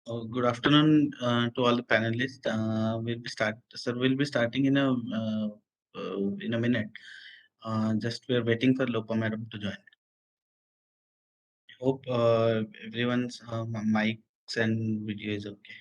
Good afternoon to all the panelists. We'll be starting in a minute. Just we are waiting for Lopa madam to join. Hope everyone's mics and video is okay.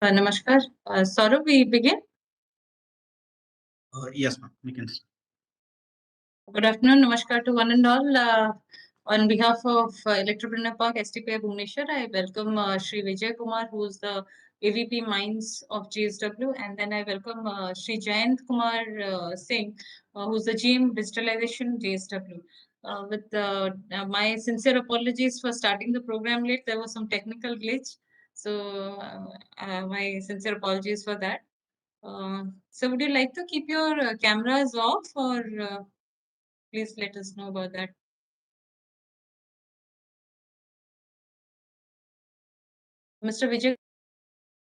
Namaskar. Saurabh, we begin. Yes, ma'am. We can. Good afternoon. Namaskar to one and all. On behalf of Electropreneur Park STPI Bhubaneswar, I welcome Shri Vijay Kumar, who is the AVP Mines of JSW, and then I welcome Shri Jayant Kumar Singh, who's the GM Digitalization JSW. With my sincere apologies for starting the program late, there was some technical glitch, so my sincere apologies for that. So, would you like to keep your cameras off, or please let us know about that? Mr. Vijay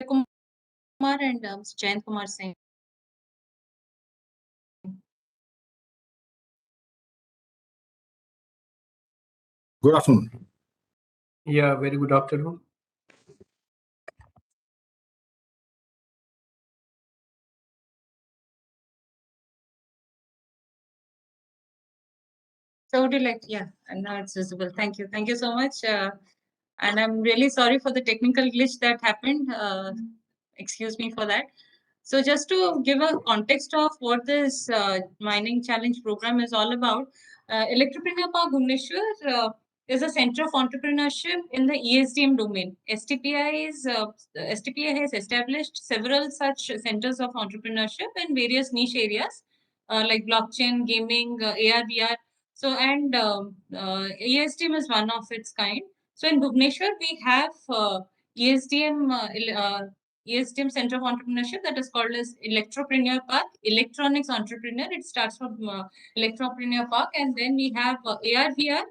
Kumar and Mr. Jayant Kumar Singh. Good afternoon. Yeah, very good afternoon. So would you like, yeah, and now it's visible. Thank you. Thank you so much. And I'm really sorry for the technical glitch that happened. Excuse me for that. So just to give a context of what this mining challenge program is all about, Electropreneur Park Bhubaneswar is a center of entrepreneurship in the ESDM domain. STPI has established several such centers of entrepreneurship in various niche areas like blockchain, gaming, AR, VR. So and ESDM is one of its kind. So in Bhubaneswar, we have ESDM ESDM Center of Entrepreneurship that is called as Electropreneur Park, Electronics Entrepreneur. It starts from Electropreneur Park, and then we have ARVR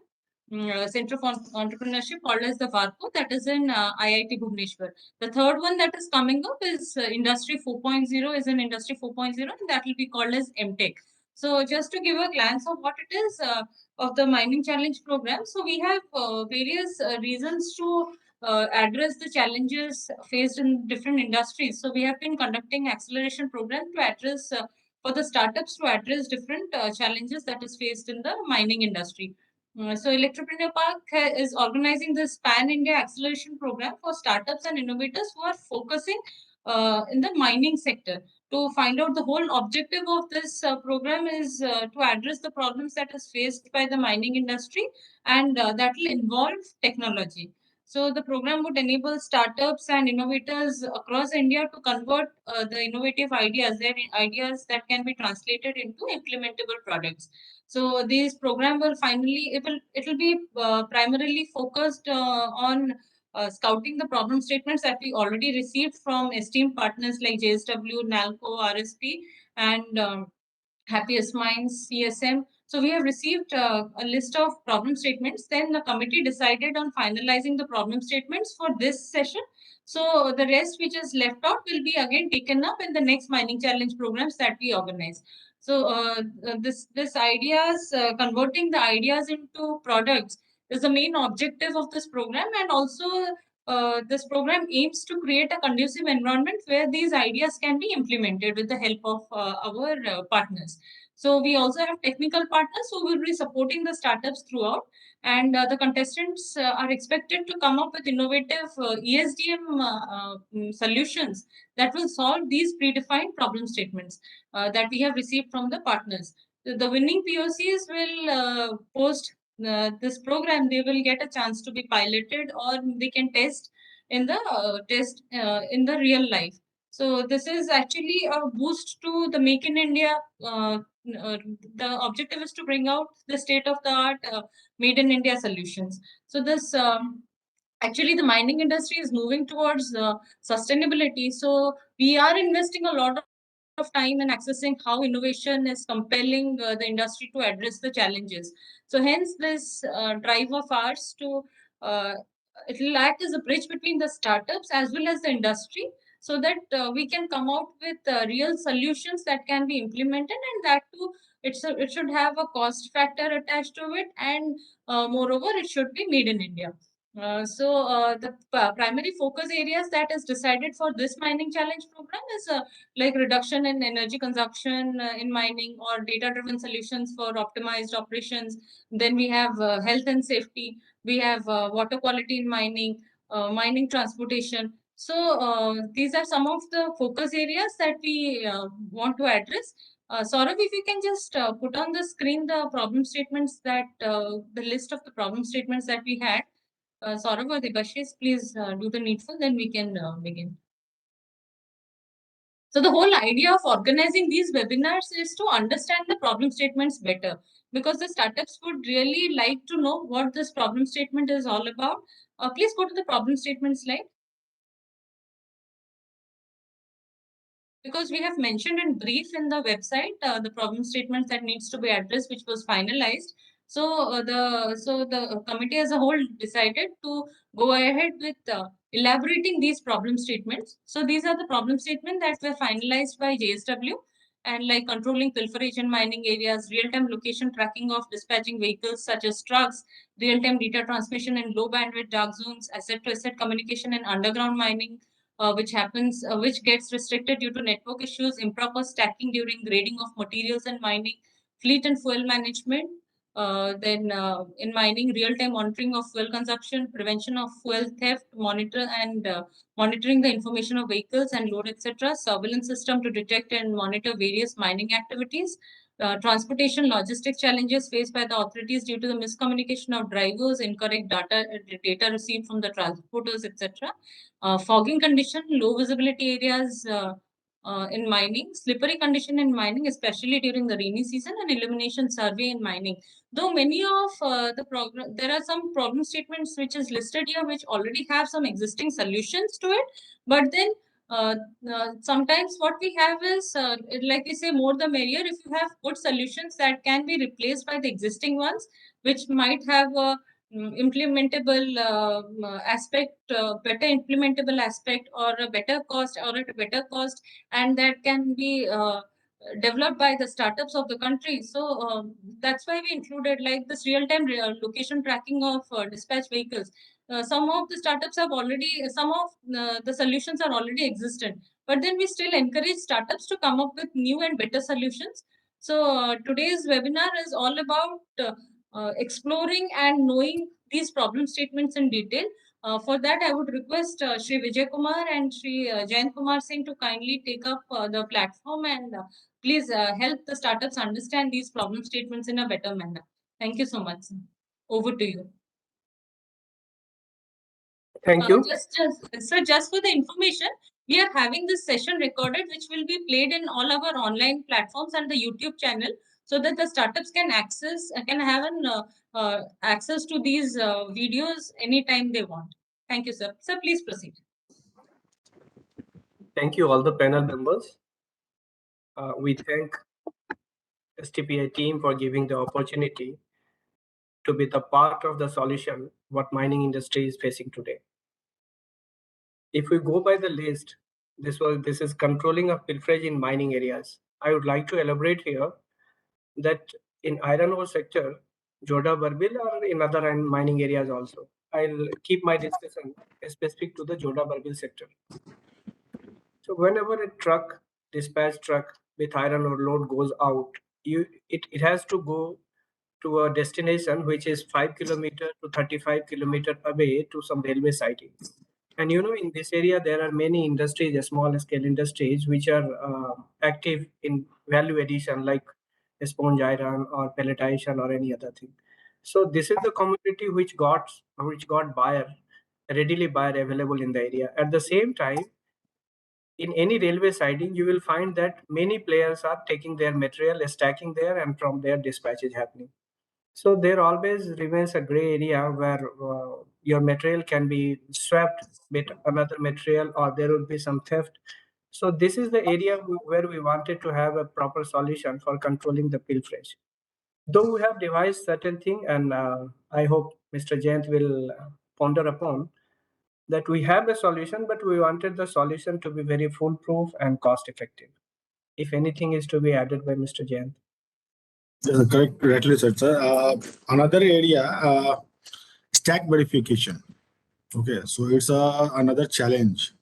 Center of Entrepreneurship called as the VARCO, that is in IIT Bhubaneswar. The third one that is coming up is Industry 4.0, is in Industry 4.0, and that will be called as MTech. So just to give a glance of what it is of the mining challenge program. So we have various reasons to address the challenges faced in different industries. So we have been conducting acceleration program to address for the startups to address different challenges that is faced in the mining industry. So Electropreneur Park is organizing this pan-India acceleration program for startups and innovators who are focusing in the mining sector. To find out the whole objective of this program is to address the problems that is faced by the mining industry, and that will involve technology. So the program would enable startups and innovators across India to convert the innovative ideas, their ideas that can be translated into implementable products. So this program will finally it will be primarily focused on scouting the problem statements that we already received from esteemed partners like JSW, NALCO, RSP, and Happiest Minds, CSM. So we have received a list of problem statements. Then the committee decided on finalizing the problem statements for this session. So the rest which is left out will be again taken up in the next mining challenge programs that we organize. So this ideas converting the ideas into products is the main objective of this program, and also this program aims to create a conducive environment where these ideas can be implemented with the help of our partners. So we also have technical partners who will be supporting the startups throughout, and the contestants are expected to come up with innovative ESDM solutions that will solve these predefined problem statements that we have received from the partners. The winning POCs will post this program. They will get a chance to be piloted, or they can test in the in the real life. So this is actually a boost to the Make in India. The objective is to bring out the state of the art Made in India solutions. So this actually the mining industry is moving towards sustainability. So we are investing a lot of time in accessing how innovation is compelling the industry to address the challenges. So hence this drive of ours to uh, it will act as a bridge between the startups as well as the industry, so that we can come out with real solutions that can be implemented, and that too it should have a cost factor attached to it, and moreover it should be made in India. The primary focus areas that is decided for this mining challenge program is like reduction in energy consumption in mining, or data driven solutions for optimized operations. Then we have health and safety, we have water quality in mining, mining transportation. So these are some of the focus areas that we want to address. Saurav, if you can just put on the screen the problem statements that the list of the problem statements that we had. Saurav or Debashis, please do the needful, then we can begin. So the whole idea of organizing these webinars is to understand the problem statements better, because the startups would really like to know what this problem statement is all about. Please go to the problem statement slide. Because we have mentioned in brief in the website the problem statements that needs to be addressed, which was finalized. So the committee as a whole decided to go ahead with elaborating these problem statements. So these are the problem statements that were finalized by JSW, and like controlling pilferage in mining areas, real-time location tracking of dispatching vehicles such as trucks, real-time data transmission in low bandwidth dark zones, asset-to-asset communication in underground mining, which gets restricted due to network issues, improper stacking during grading of materials and mining, fleet and fuel management, Then in mining, real-time monitoring of fuel consumption, prevention of fuel theft, monitoring the information of vehicles and load, etc. Surveillance system to detect and monitor various mining activities. Transportation logistics challenges faced by the authorities due to the miscommunication of drivers, incorrect data received from the transporters, etc. Fogging condition, low visibility areas in mining, slippery condition in mining, especially during the rainy season, and illumination survey in mining. Though many of there are some problem statements which is listed here which already have some existing solutions to it, but then uh, sometimes what we have is like we say, more the merrier. If you have good solutions that can be replaced by the existing ones, which might have a implementable aspect, better implementable aspect, or a better cost, or at a better cost, and that can be developed by the startups of the country. So that's why we included like this real-time location tracking of dispatch vehicles. Some of the startups have already, some of the solutions are already existent, but then we still encourage startups to come up with new and better solutions. So today's webinar is all about exploring and knowing these problem statements in detail. For that, I would request Shri Vijay Kumar and Shri Jain Kumar Singh to kindly take up the platform and please help the startups understand these problem statements in a better manner. Thank you so much. Over to you. Thank you. Just for the information, we are having this session recorded, which will be played in all our online platforms and the YouTube channel, so that the startups can have an access to these videos anytime they want. Thank you, sir. Sir, please proceed. Thank you, all the panel members. We thank STPI team for giving the opportunity to be the part of the solution what mining industry is facing today. If we go by the list, this is controlling of pilferage in mining areas. I would like to elaborate here that in iron ore sector, Joda Barbil or in other mining areas also. I'll keep my discussion specific to the Joda Barbil sector. So whenever a dispatch truck with iron ore load goes out, it has to go to a destination which is 5 kilometer to 35 kilometer away to some railway siding. And in this area, there are many industries, small scale industries, which are active in value addition, like sponge iron or pelletization or any other thing. So this is the commodity which got readily buyer available in the area. At the same time, in any railway siding, you will find that many players are taking their material, stacking there, and from there dispatch is happening. So there always remains a gray area where your material can be swapped with another material, or there would be some theft. So this is the area where we wanted to have a proper solution for controlling the pilferage. Though we have devised certain thing, and I hope Mr. Jayant will ponder upon that we have a solution, but we wanted the solution to be very foolproof and cost effective. If anything is to be added by Mr. Jayant. Correctly said, sir. Another area, stack verification. Okay, so it's another challenge.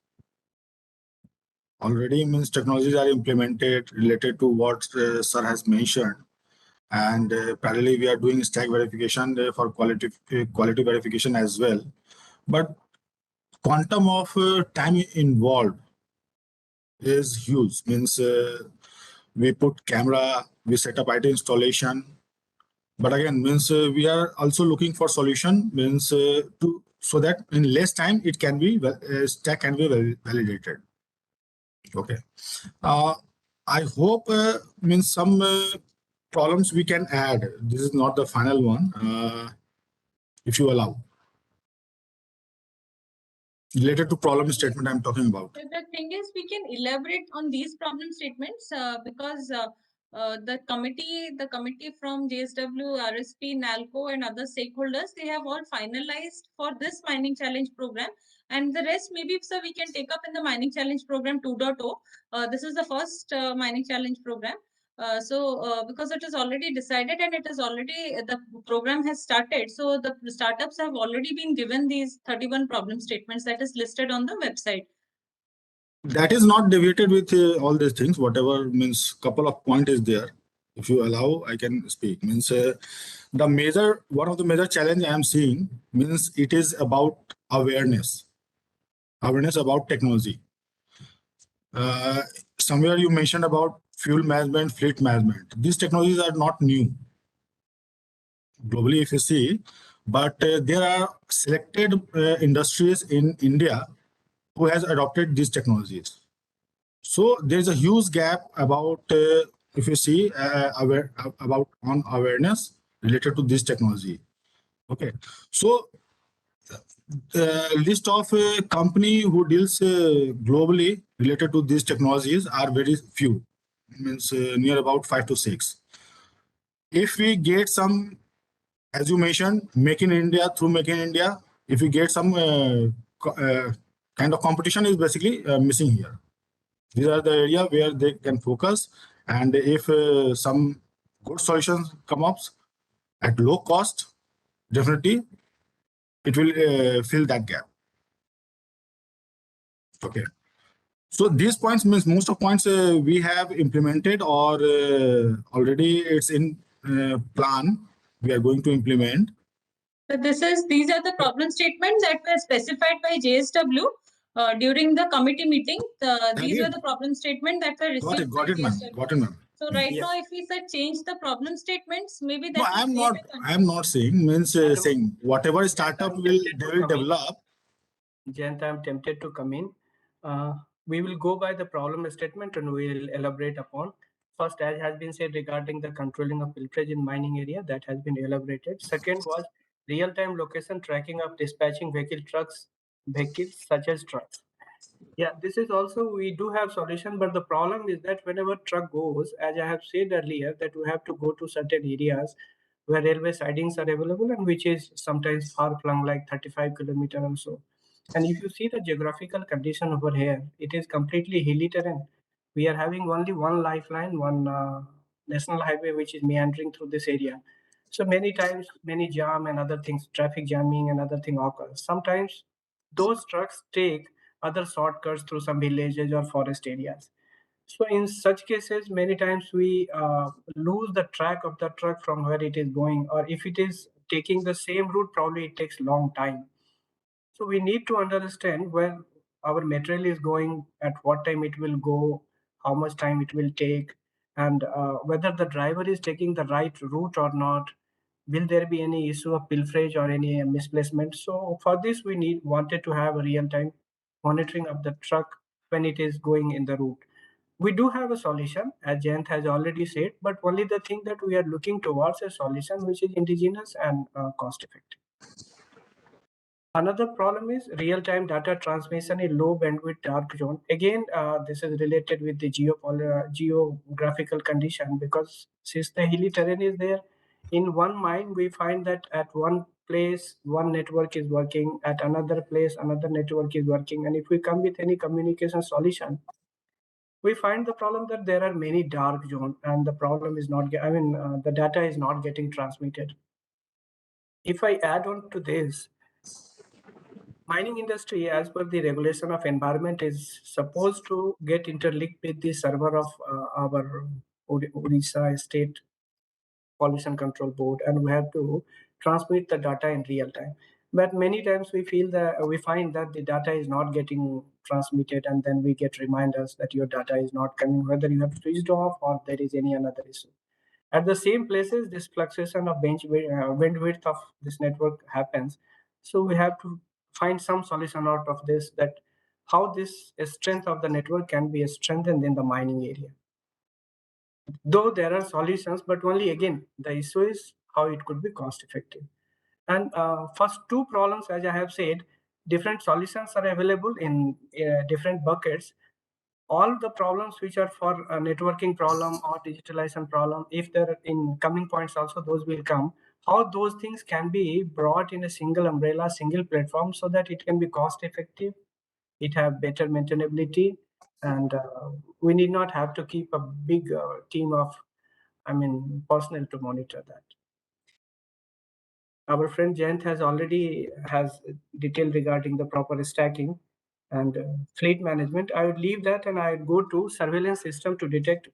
Already means technologies are implemented related to what sir has mentioned, and parallelly we are doing stack verification for quality verification as well. But quantum of time involved is huge. Means we put camera, we set up IT installation, but again means we are also looking for solution means so that in less time it can be stack can be validated. Okay, I hope means some problems we can add. This is not the final one, if you allow. Related to problem statement I'm talking about. The thing is, we can elaborate on these problem statements because the committee from JSW, RSP, NALCO, and other stakeholders, they have all finalized for this mining challenge program, and the rest maybe, sir, we can take up in the mining challenge program 2.0. This is the first mining challenge program. Because it is already decided and it is already, the program has started. So the startups have already been given these 31 problem statements that is listed on the website. That is not deviated with all these things. Whatever means couple of point is there. if you allow, I can speak. Means one of the major challenge I am seeing means it is about awareness about technology. Uh, Somewhere you mentioned about fuel management, fleet management. These technologies are not new globally, if you see, but there are selected industries in India who has adopted these technologies. So there is a huge gap about, if you see, about on awareness related to this technology. Okay, so the list of company who deals globally related to these technologies are very few, means near about 5 to 6. If we get some, as you mentioned, make in India, through make in India, if we get some kind of competition is basically missing here. These are the area where they can focus, and if some good solutions come up at low cost, definitely it will fill that gap. Okay. So these points means most of points we have implemented or already it's in plan. We are going to implement. So these are the problem statements that were specified by JSW during the committee meeting. These were the problem statements that were received by Got it, ma'am. JSW. Got it, ma'am. So right Yes. now, if we said change the problem statements, maybe that No, will I am not saying means saying whatever startup I'm will tempted they to will come in. develop. Jayant, I'm tempted to come in. We will go by the problem statement and we will elaborate upon. First, as has been said regarding the controlling of pilferage in mining area, that has been elaborated. Second was real-time location tracking of dispatching vehicles such as trucks. Yeah, this is also, we do have solution, but the problem is that whenever truck goes, as I have said earlier, that we have to go to certain areas where railway sidings are available and which is sometimes far flung, like 35 kilometer or so. And if you see the geographical condition over here, it is completely hilly terrain. We are having only one lifeline, one national highway which is meandering through this area. So many times, many jam and other things, traffic jamming and other thing occurs. Sometimes those trucks take other shortcuts through some villages or forest areas. So in such cases, many times we lose the track of the truck from where it is going, or if it is taking the same route, probably it takes long time. So we need to understand where our material is going, at what time it will go, how much time it will take, and whether the driver is taking the right route or not. Will there be any issue of pilferage or any misplacement? So for this, we wanted to have a real-time monitoring of the truck when it is going in the route. We do have a solution, as Jayant has already said, but only the thing that we are looking towards a solution which is indigenous and cost effective. Another problem is real-time data transmission in low bandwidth dark zone. Again, this is related with the geographical condition, because since the hilly terrain is there, in one mine we find that at one place one network is working, at another place another network is working, and if we come with any communication solution, we find the problem that there are many dark zones and the problem is not, the data is not getting transmitted. If I add on to this, mining industry, as per the regulation of environment, is supposed to get interlinked with the server of our Odisha State Pollution Control Board, and we have to transmit the data in real time. But many times we find that the data is not getting transmitted, and then we get reminders that your data is not coming, whether you have switched off or there is any another issue. At the same places, this fluctuation of bandwidth of this network happens. So we have to find some solution out of this, that how this strength of the network can be strengthened in the mining area. Though there are solutions, but only again, the issue is how it could be cost effective. And first two problems, as I have said, different solutions are available in different buckets. All the problems which are for a networking problem or digitalization problem, if they're in coming points also, those will come. How those things can be brought in a single umbrella, single platform, so that it can be cost effective, it have better maintainability, and we need not have to keep a big team of, personnel to monitor that. Our friend Jayant has detail regarding the proper stacking and fleet management. I would leave that and I would go to surveillance system to detect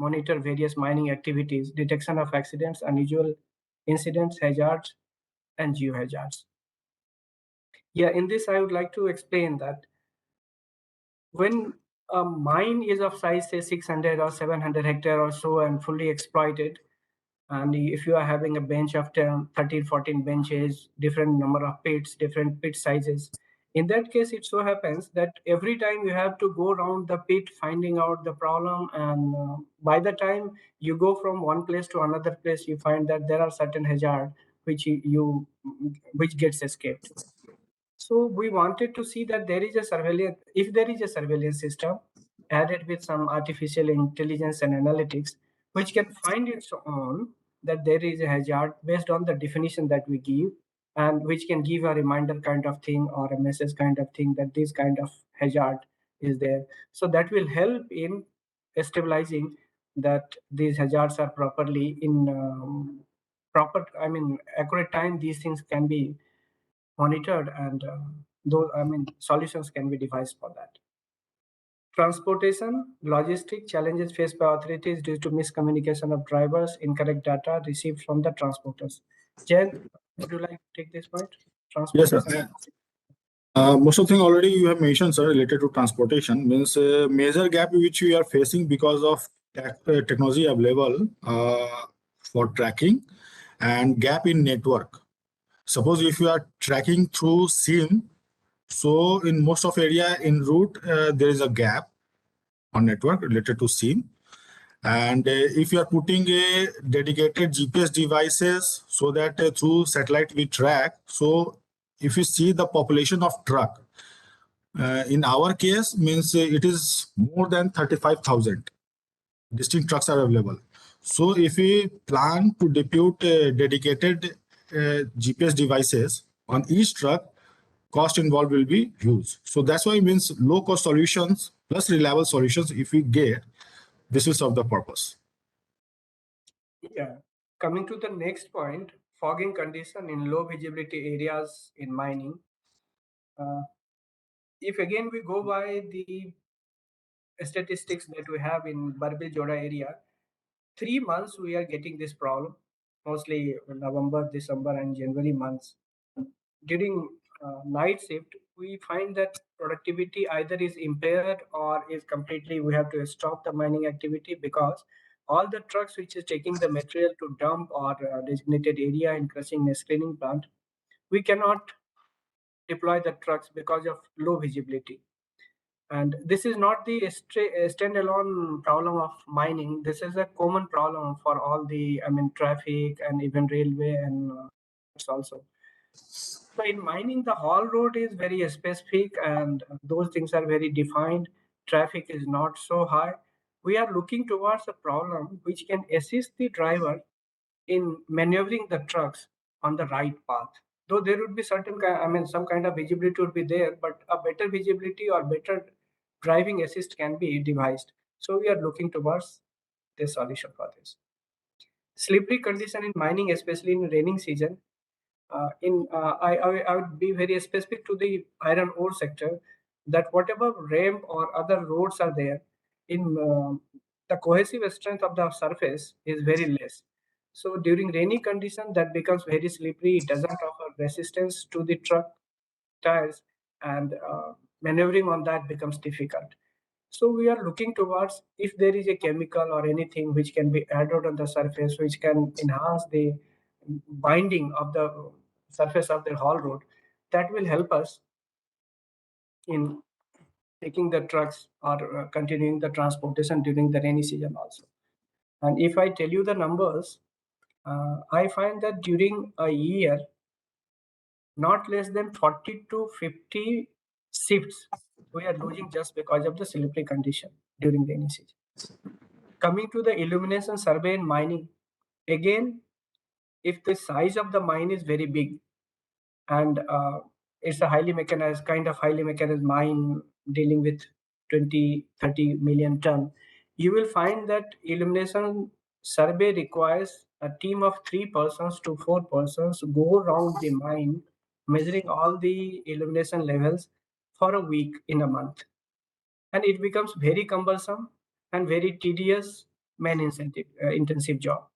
monitor various mining activities, detection of accidents, unusual incidents, hazards, and geohazards. Yeah, in this I would like to explain that when a mine is of size say 600 or 700 hectare or so and fully exploited, and if you are having a bench of 10, 13, 14 benches, different number of pits, different pit sizes, in that case it so happens that every time you have to go around the pit finding out the problem, and by the time you go from one place to another place, you find that there are certain hazard which which gets escaped. So we wanted to see that there is a surveillance, if there is a surveillance system added with some artificial intelligence and analytics, which can find its own that there is a hazard based on the definition that we give, and which can give a reminder kind of thing or a message kind of thing that this kind of hazard is there. So that will help in stabilizing that these hazards are properly in accurate time. These things can be monitored, and those solutions can be devised for that. Transportation, logistic challenges faced by authorities due to miscommunication of drivers, incorrect data received from the transporters. Jen, would you like to take this point? Yes, sir. Transportation. Most of the thing already you have mentioned, sir, related to transportation means major gap which we are facing because of technology available for tracking and gap in network. Suppose if you are tracking through SIM, so in most of area in route there is a gap on network related to SIM. And if you are putting a dedicated GPS devices so that through satellite we track, so if you see the population of truck, in our case means it is more than 35,000 distinct trucks are available. So if we plan to depute dedicated GPS devices on each truck, cost involved will be huge. So that's why it means low cost solutions plus reliable solutions if we get, this will serve the purpose. Yeah. Coming to the next point, fogging condition in low visibility areas in mining. If again we go by the statistics that we have in Barbil Joda area, 3 months we are getting this problem, mostly November, December, and January months. During night shift, we find that productivity either is impaired or is completely, we have to stop the mining activity because all the trucks which is taking the material to dump or designated area and crushing and screening plant, we cannot deploy the trucks because of low visibility. And this is not the standalone problem of mining. This is a common problem for all the, traffic and even railway and also. So in mining, the haul road is very specific and those things are very defined. Traffic is not so high. We are looking towards a problem which can assist the driver in maneuvering the trucks on the right path. Though there would be some kind of visibility would be there, but a better visibility or better driving assist can be devised. So we are looking towards this solution for this. Slippery condition in mining, especially in raining season. I would be very specific to the iron ore sector that whatever ramp or other roads are there, in the cohesive strength of the surface is very less. So during rainy condition, that becomes very slippery. It doesn't offer resistance to the truck tires, and maneuvering on that becomes difficult. So we are looking towards if there is a chemical or anything which can be added on the surface, which can enhance the binding of the surface of the haul road, that will help us in taking the trucks or continuing the transportation during the rainy season also. And if I tell you the numbers, I find that during a year, not less than 40 to 50 shifts we are losing just because of the slippery condition during rainy season. Coming to the illumination survey and mining, again, if the size of the mine is very big and it's a highly mechanized mine dealing with 20, 30 million ton, you will find that illumination survey requires a team of 3 persons to 4 persons go around the mine measuring all the illumination levels for a week in a month. And it becomes very cumbersome and very tedious intensive job.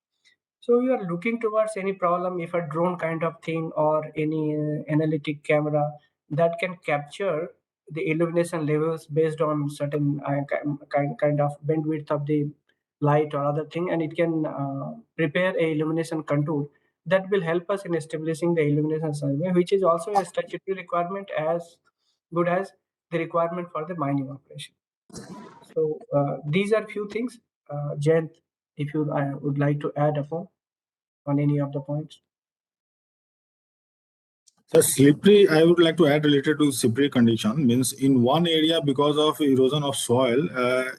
So you are looking towards any problem if a drone kind of thing or any analytic camera that can capture the illumination levels based on certain kind of bandwidth of the light or other thing, and it can prepare a illumination contour that will help us in establishing the illumination survey, which is also a statutory requirement as good as the requirement for the mining operation. So these are few things. Jayant, if you would like to add upon on any of the points. So slippery, I would like to add related to slippery condition means in one area because of erosion of soil,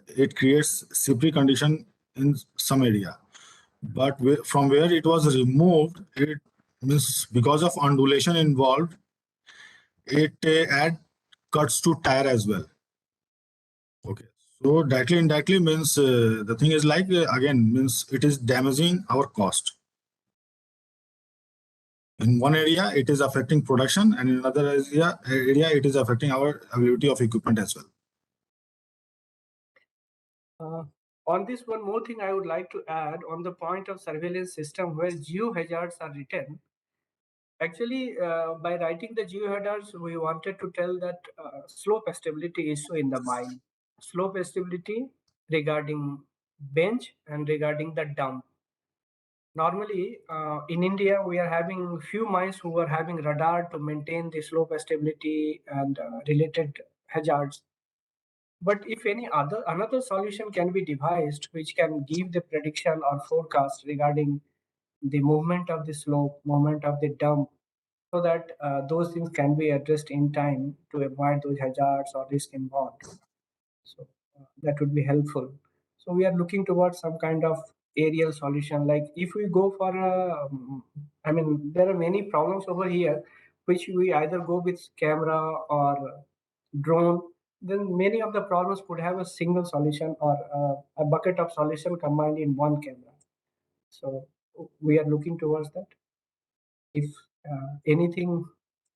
it creates slippery condition in some area. But from where it was removed, it means because of undulation involved, it add cuts to tire as well. Okay. So directly indirectly means the thing is like again means it is damaging our cost. In one area, it is affecting production, and in another area it is affecting our availability of equipment as well. On this, one more thing I would like to add on the point of surveillance system where geohazards are written. Actually, by writing the geohazards, we wanted to tell that slope stability issue in the mine, slope stability regarding bench and regarding the dump. Normally, in India, we are having few mines who are having radar to maintain the slope stability and related hazards. But if another solution can be devised which can give the prediction or forecast regarding the movement of the slope, movement of the dump, so that those things can be addressed in time to avoid those hazards or risk involved. So that would be helpful. So we are looking towards some kind of aerial solution. Like if we go for I mean, there are many problems over here, which we either go with camera or drone. Then many of the problems could have a single solution or a bucket of solution combined in one camera. So we are looking towards that. If anything,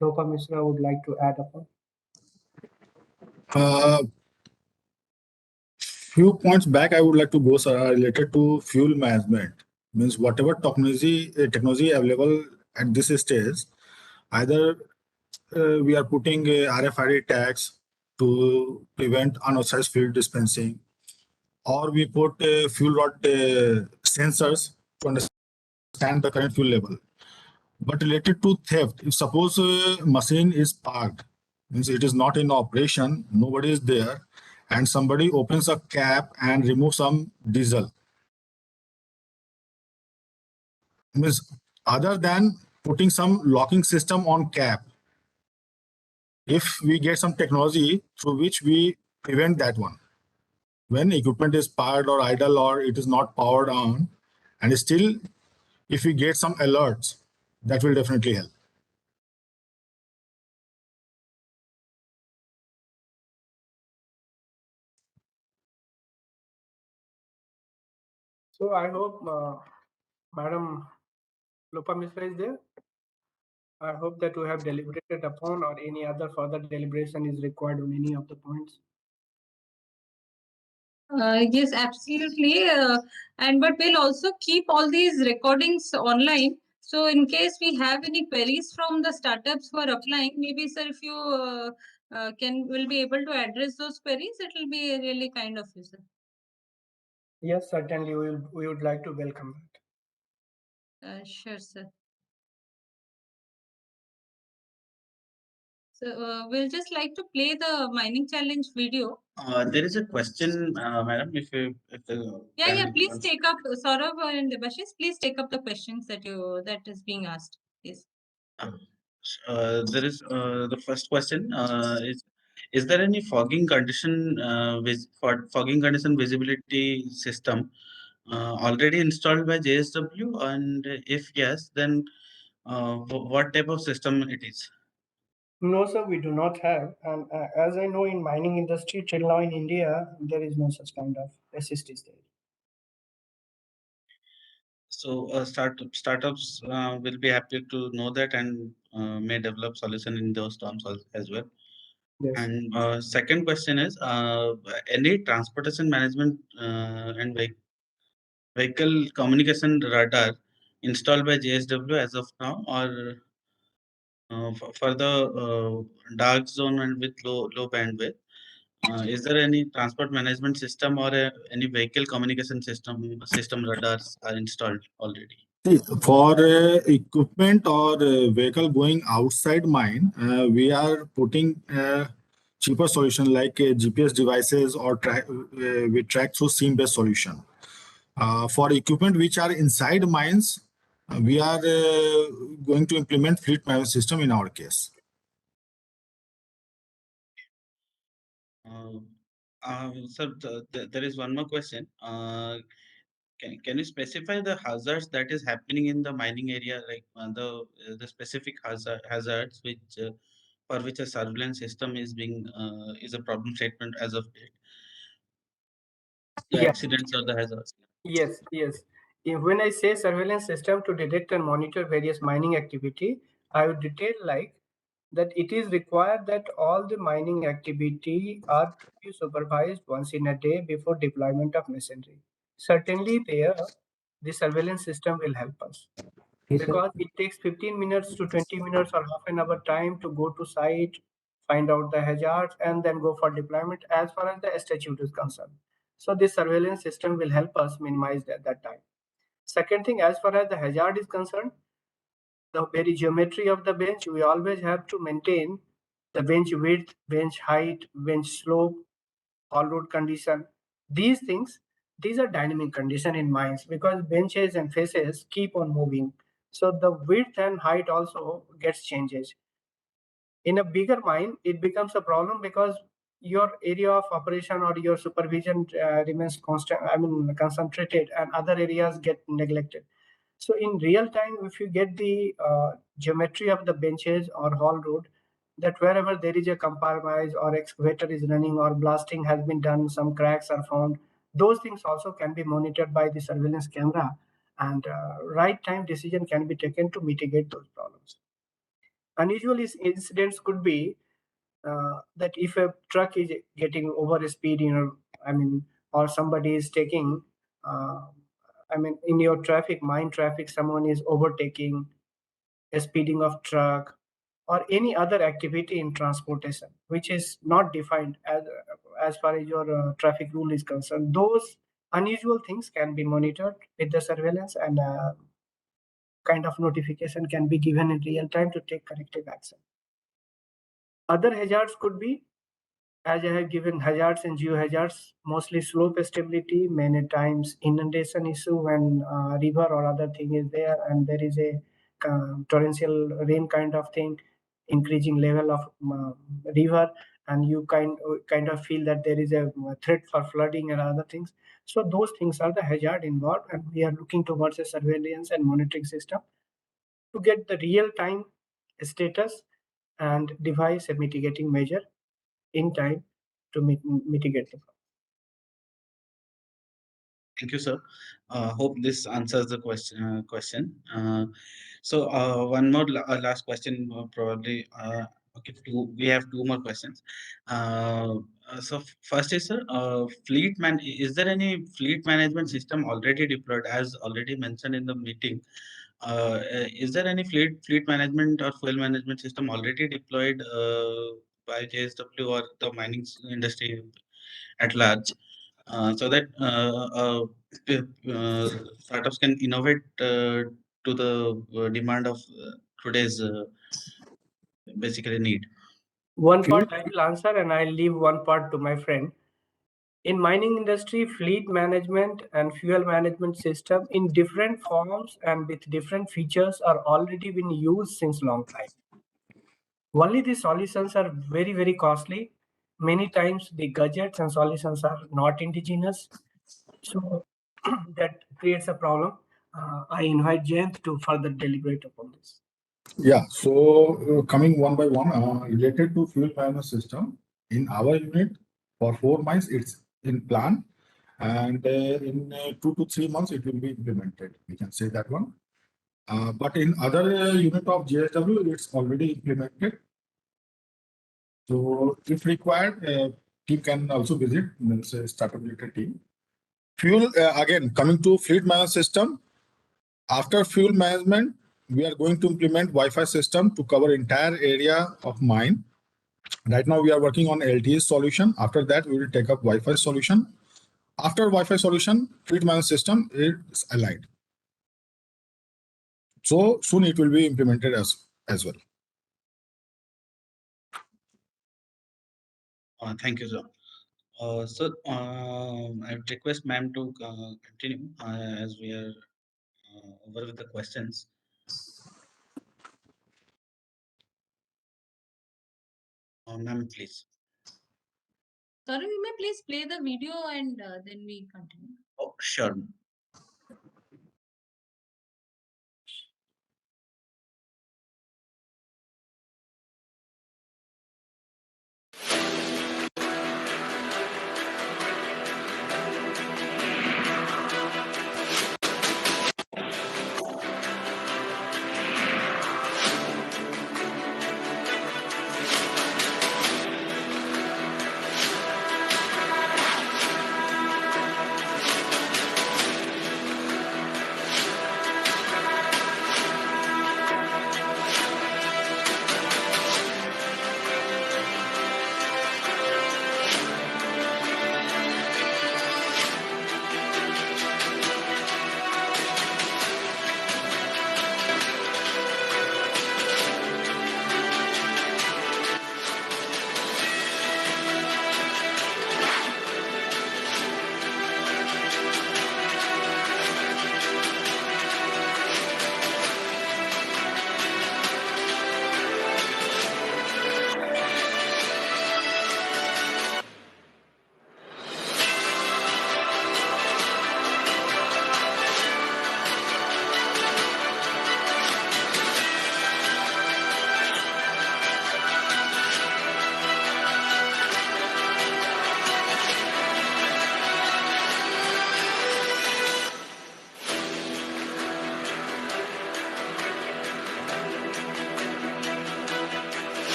Lopa Mishra would like to add upon. Few points back, I would like to go related to fuel management. Means whatever technology available at this stage, either we are putting RFID tags to prevent unauthorized fuel dispensing, or we put fuel rod sensors to understand the current fuel level. But related to theft, if suppose a machine is parked, means it is not in operation, nobody is there, and somebody opens a cap and removes some diesel. Means other than putting some locking system on cap, if we get some technology through which we prevent that one, when equipment is parked or idle or it is not powered on, and still if we get some alerts, that will definitely help. So I hope Madam Lopa Mishra is there. I hope that we have deliberated upon or any other further deliberation is required on any of the points. Yes, absolutely. And but we'll also keep all these recordings online. So in case we have any queries from the startups who are applying, maybe sir, if you will be able to address those queries, it will be really kind of you, sir. Yes, certainly we would like to welcome that. Sure, sir. So we'll just like to play the mining challenge video. There is a question, madam. If the Yeah, please wants- take up Saurabh and Debashish. Please take up the questions that is being asked. Please. There is the first question is there any fogging condition for fogging condition visibility system already installed by JSW, and if yes, then what type of system it is? No, sir, we do not have. And as I know, in mining industry till now in India, there is no such kind of SST there. So startups will be happy to know that and may develop solution in those terms as well. Yes. And second question is any transportation management and vehicle communication radar installed by JSW as of now, or for the dark zone and with low bandwidth? Is there any transport management system or any vehicle communication system radars are installed already? See, for equipment or vehicle going outside mine, we are putting cheaper solution like GPS devices or we track through SIM-based solution. For equipment which are inside mines, we are going to implement fleet management system in our case. Sir, there is one more question. Can you specify the hazards that is happening in the mining area, like the specific hazards which for which a surveillance system is a problem statement as of date? The Yeah. accidents or the hazards. Yes, yes. When I say surveillance system to detect and monitor various mining activity, I would detail like that it is required that all the mining activity are to be supervised once in a day before deployment of machinery. Certainly there, the surveillance system will help us because it takes 15 minutes to 20 minutes or half an hour time to go to site, find out the hazards, and then go for deployment as far as the statute is concerned. So this surveillance system will help us minimize that time. Second thing, as far as the hazard is concerned, the very geometry of the bench, we always have to maintain the bench width, bench height, bench slope, all road condition. These things, these are dynamic condition in mines because benches and faces keep on moving. So the width and height also gets changes. In a bigger mine, it becomes a problem because your area of operation or your supervision remains constant, concentrated, and other areas get neglected. So in real time, if you get the geometry of the benches or haul road, that wherever there is a compromise or excavator is running or blasting has been done, some cracks are found, those things also can be monitored by the surveillance camera, and right time decision can be taken to mitigate those problems. Unusual incidents could be that if a truck is getting over speed, or somebody is taking, uh, in your traffic, mine traffic, someone is overtaking, a speeding of truck, or any other activity in transportation, which is not defined as far as your traffic rule is concerned. Those unusual things can be monitored with the surveillance, and kind of notification can be given in real time to take corrective action. Other hazards could be, as I have given hazards and geohazards, mostly slope stability, many times inundation issue when river or other thing is there and there is a torrential rain kind of thing, increasing level of river, and you kind of feel that there is a threat for flooding and other things. So those things are the hazard involved, and we are looking towards a surveillance and monitoring system to get the real time status and devise a mitigating measure in time to mitigate the problem. Thank you, sir. Hope this answers the question. One more last question, probably. Okay, we have two more questions. First is, sir, is there any fleet management system already deployed? As already mentioned in the meeting, is there any fleet management or fuel management system already deployed by JSW or the mining industry at large? So that startups can innovate to the demand of today's basically need. One part I will answer and I'll leave one part to my friend. In mining industry, fleet management and fuel management system in different forms and with different features are already been used since long time. Only the solutions are very, very costly. Many times the gadgets and solutions are not indigenous. So that creates a problem. I invite Jayant to further deliberate upon this. Yeah, so coming one by one, related to fuel management system, in our unit for 4 months, it's in plan, and in 2 to 3 months, it will be implemented. We can say that one. But in other unit of JSW, it's already implemented. So if required, team can also visit, let's say startup related team. Fuel, again, coming to fleet management system. After fuel management, we are going to implement Wi-Fi system to cover entire area of mine. Right now, we are working on LTE solution. After that, we will take up Wi-Fi solution. After Wi-Fi solution, fleet management system is aligned. So soon it will be implemented as well. Thank you, sir. So I would request ma'am to continue as we are over with the questions. Ma'am, please. Sorry, we may please play the video and then we continue. Oh, sure.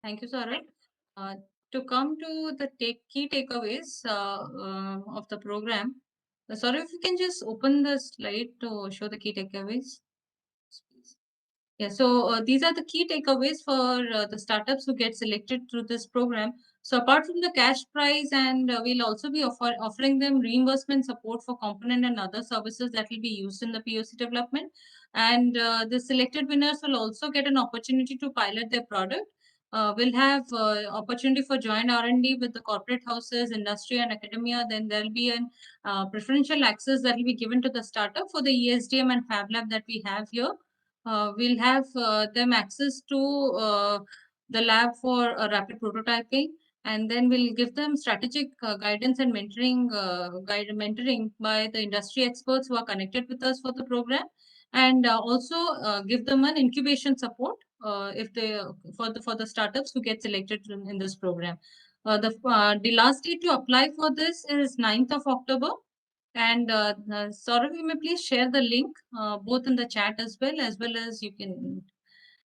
Thank you, Saurabh. To come to the key takeaways of the program, Saurabh, if you can just open the slide to show the key takeaways. Yeah, so these are the key takeaways for the startups who get selected through this program. So apart from the cash prize, and we'll also be offering them reimbursement support for component and other services that will be used in the POC development. And the selected winners will also get an opportunity to pilot their product. We'll have opportunity for joint R&D with the corporate houses, industry, and academia. Then there'll be an preferential access that will be given to the startup for the ESDM and Fab Lab that we have here. We'll have them access to the lab for rapid prototyping, and then we'll give them strategic guidance and mentoring by the industry experts who are connected with us for the program, and also give them an incubation support if they for the startups who get selected in this program. The last date to apply for this is 9th of October. And Saurav, you may please share the link both in the chat as well as you can.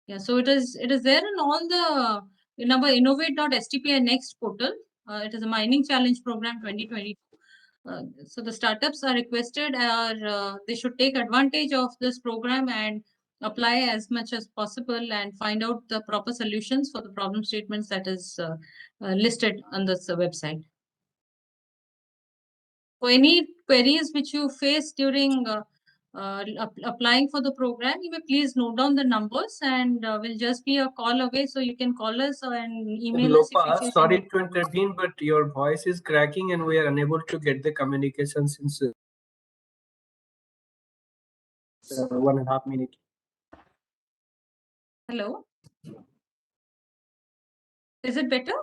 Yeah, so it is there in all the in our innovate.stpi next portal. It is a mining challenge program 2022. So the startups are requested, they should take advantage of this program and apply as much as possible and find out the proper solutions for the problem statements that is listed on this website. For any queries which you face during applying for the program, you may please note down the numbers and we'll just be a call away. So you can call us and email us. Lopa, sorry to intervene, but your voice is cracking and we are unable to get the communication since 1.5 minutes. Hello. Is it better?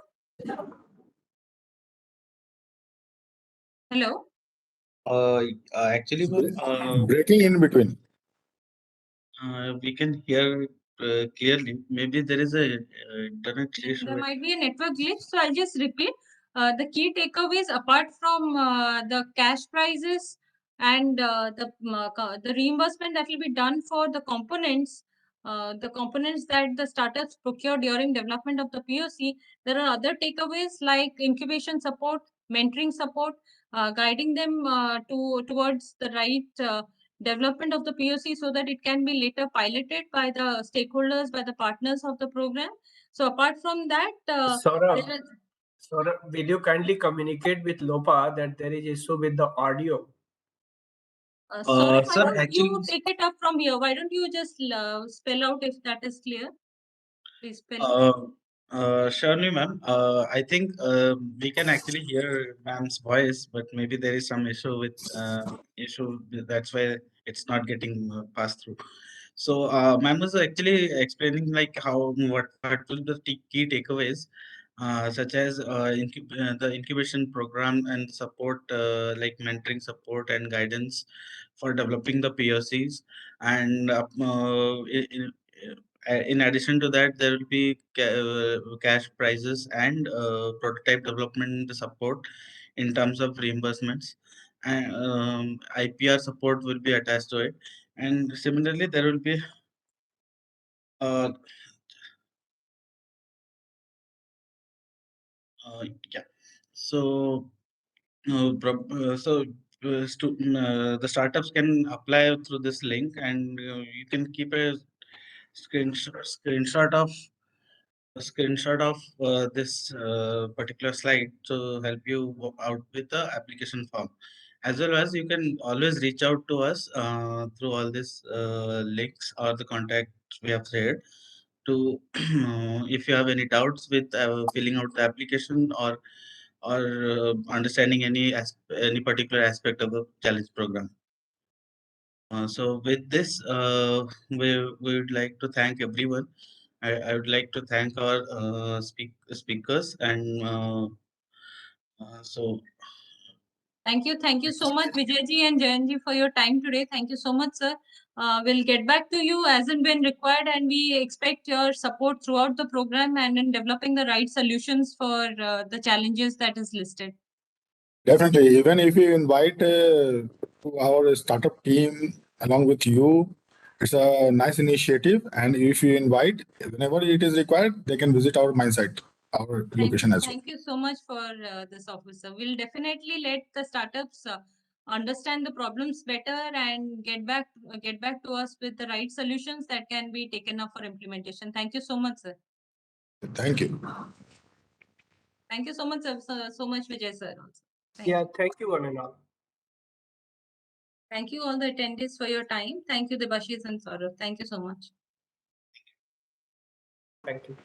Hello. Actually, ma'am, Breaking in between. we can hear clearly. Maybe there is a internet issue. There might be a network glitch, so I'll just repeat. The key takeaways, apart from the cash prizes and the reimbursement that will be done for the components that the startups procure during development of the POC, there are other takeaways like incubation support, mentoring support, guiding them towards the right development of the POC so that it can be later piloted by the stakeholders, by the partners of the program. So apart from that, Saurabh, will you kindly communicate with Lopa that there is issue with the audio? Saurabh, why Sir, don't actually, you take it up from here? Why don't you just spell out if that is clear? Please spell it. surely, ma'am. I think we can actually hear ma'am's voice, but maybe there is some issue with That's why it's not getting passed through. So, ma'am was actually explaining like what will the key takeaways, such as the incubation program and support, like mentoring support and guidance for developing the POCs, and in addition to that, there will be cash prizes and prototype development support in terms of reimbursements, and IPR support will be attached to it. And similarly, there will be uh, yeah. So the startups can apply through this link, and you can keep a screenshot of this particular slide to help you work out with the application form, as well as you can always reach out to us through all these links or the contacts we have shared to if you have any doubts with filling out the application or understanding any particular aspect of the challenge program. So with this, we would like to thank everyone. I would like to thank our speakers and so Thank you so much, Vijayji and Jayanji, for your time today. Thank you so much, sir. We'll get back to you as and when required, and we expect your support throughout the program and in developing the right solutions for the challenges that is listed. Definitely, even if you invite to our startup team along with you, it's a nice initiative. And if you invite, whenever it is required, they can visit our mine site, our location as well. Thank you so much for this, officer. We'll definitely let the startups understand the problems better and get back to us with the right solutions that can be taken up for implementation. Thank you so much, sir. Thank you. Thank you so much, sir. So much, Vijay sir. Also. Thank you one and all. Thank you all the attendees for your time. Thank you, Debashis and Saurav. Thank you so much. Thank you.